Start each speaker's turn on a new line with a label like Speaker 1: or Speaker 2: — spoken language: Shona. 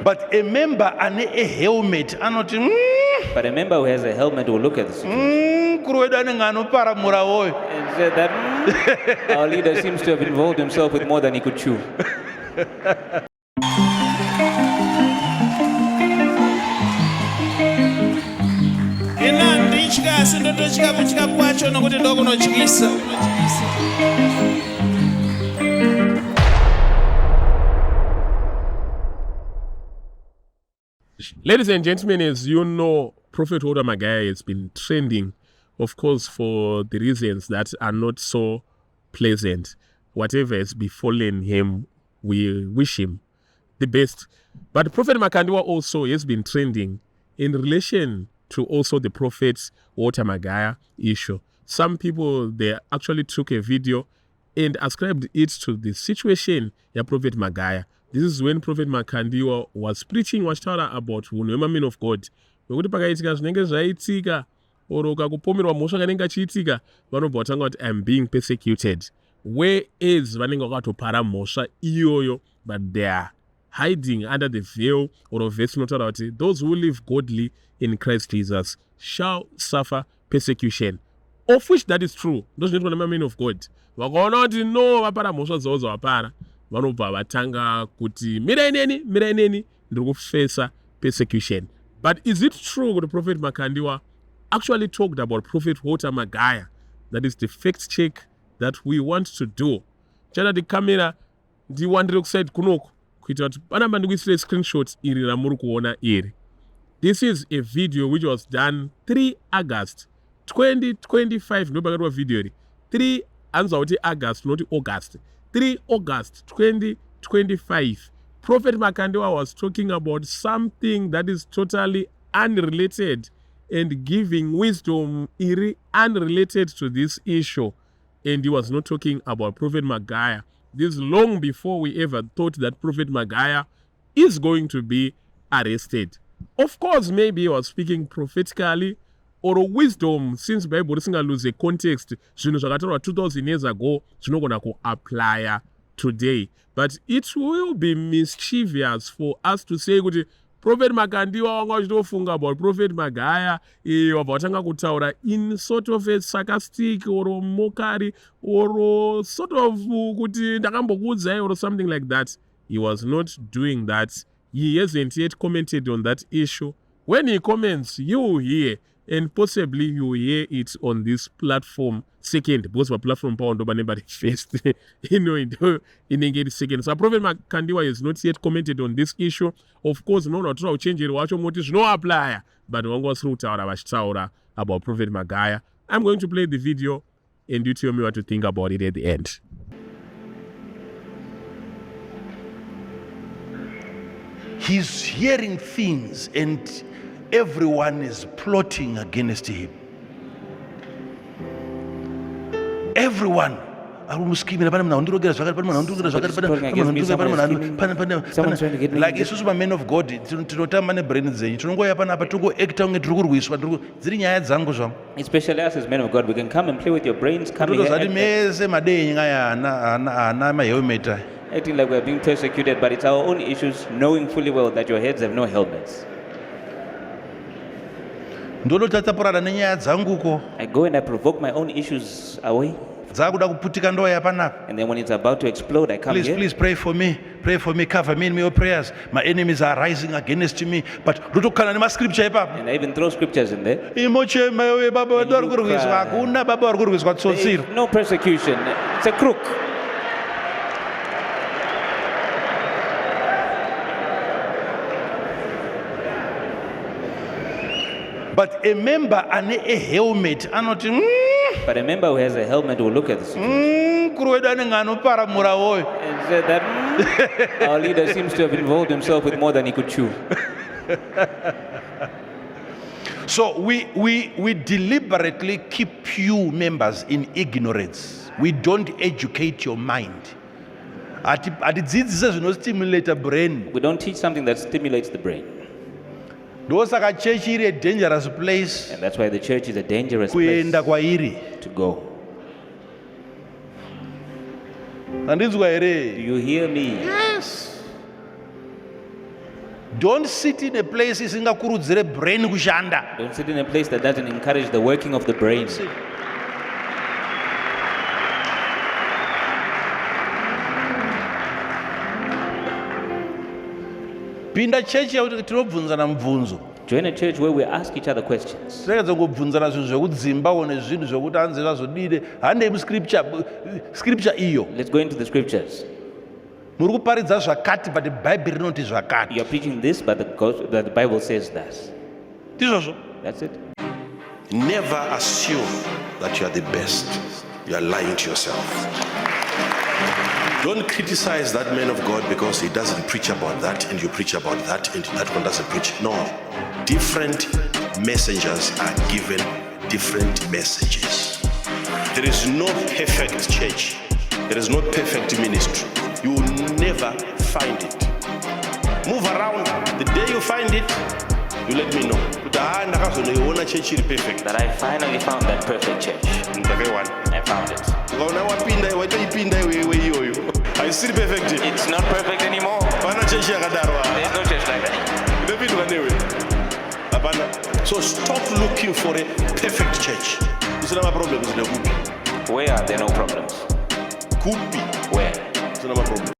Speaker 1: But a member and a helmet are not.
Speaker 2: But a member who has a helmet will look at the situation and say that our leader seems to have involved himself with more than he could chew.
Speaker 3: Ladies and gentlemen, as you know, Prophet MAKGAYA has been trending, of course, for the reasons that are not so pleasant. Whatever has befallen him, we wish him the best. But Prophet Makandiwa also has been trending in relation to also the Prophet's MAKGAYA issue. Some people, they actually took a video and ascribed it to the situation of Prophet MAKGAYA. This is when Prophet Makandiwa was preaching about men of God. I'm being persecuted. Whereas but they are hiding under the veil or of verse notoriety. Those who live godly in Christ Jesus shall suffer persecution. Of which that is true. Those men of God. Vanobva vatanga kuti miraineni ndiri kufesa persecution. But is it true that Prophet Makandiwa actually talked about Prophet MAKGAYA? That is the fact check that we want to do. Chana the camera ndiwandire kuside kunoku kuita kuti panamba ndikuisire screenshots iri ramuri kuona iri. This is a video which was done 3 August 2025. Ndobakatwa video iri 3 anza kuti August not August. 3 August 2025, Prophet Makandiwa was talking about something that is totally unrelated and giving wisdom unrelated to this issue. And he was not talking about Prophet MAKGAYA. This long before we ever thought that Prophet MAKGAYA is going to be arrested. Of course, maybe he was speaking prophetically or wisdom, since Bible doesn't lose a context. 2000 years ago, it's not going to apply today. But it will be mischievous for us to say, Prophet Makandiwa wanga about Prophet MAKGAYA watanga kutaura in sort of a sarcastic or mockery or sort of kuti ndakambokuudzai or something like that. He was not doing that. He hasn't yet commented on that issue. When he comments, you will hear, and possibly you will hear it on this platform second, because my platform power nobody first. In engage second. So Prophet Makandiwa has not yet commented on this issue. Of course, no try change it. Watch motives no apply. But one goes through about Prophet MAKGAYA. I'm going to play the video, and you tell me what to think about it at the end.
Speaker 1: He's hearing things and everyone is plotting against him. Everyone. Like it's men of God.
Speaker 2: Especially us as men of God, we can come and play with your brains, coming here acting like we're being persecuted, but it's our own issues, knowing fully well that your heads have no helmets. I go and I provoke my own issues away. And then when it's about to explode, I come here.
Speaker 1: Please pray for me, cover me in your prayers. My enemies are rising against me. But
Speaker 2: And I even throw scriptures in there. There is no persecution. It's a crook.
Speaker 1: But a member and a helmet are not.
Speaker 2: But a member who has a helmet will look at the situation and say that our leader seems to have involved himself with more than he could chew.
Speaker 1: So we deliberately keep you members in ignorance. We don't educate your mind. We
Speaker 2: don't teach something that stimulates the brain.
Speaker 1: Church is a dangerous place.
Speaker 2: And that's why the church is a dangerous place to go. Do you hear me?
Speaker 1: Yes. Don't sit in a place isingakurudzire brain kushanda.
Speaker 2: Don't sit in a place that doesn't encourage the working of the brain.
Speaker 1: Pinda church yakuti tinobvunzana mubvunzo.
Speaker 2: Join a church where we ask each other questions.
Speaker 1: Tiregedze kubvunzana zvinhu zvekudzimbawo nezvinhu zvekuti hanzi zvazodini. Handei muscripture iyo.
Speaker 2: Let's go into the scriptures.
Speaker 1: Muri kuparidza zvakati but Bible rinoti zvakati.
Speaker 2: You're preaching this, but the Bible says that.
Speaker 1: Ndizvozvo.
Speaker 2: That's it.
Speaker 4: Never assume that you are the best. You are lying to yourself. Don't criticize that man of God because he doesn't preach about that and you preach about that and that one doesn't preach. No. Different messengers are given different messages. There is no perfect church. There is no perfect ministry. You will never find it. Move around. The day you find it, you let me know.
Speaker 2: That I finally found that perfect church. I found it.
Speaker 4: It's
Speaker 2: It's not perfect anymore. There's no church like that.
Speaker 4: So stop looking for a perfect church.
Speaker 2: Where are there no problems?
Speaker 4: Could be.
Speaker 2: Where?
Speaker 4: It's not a problem.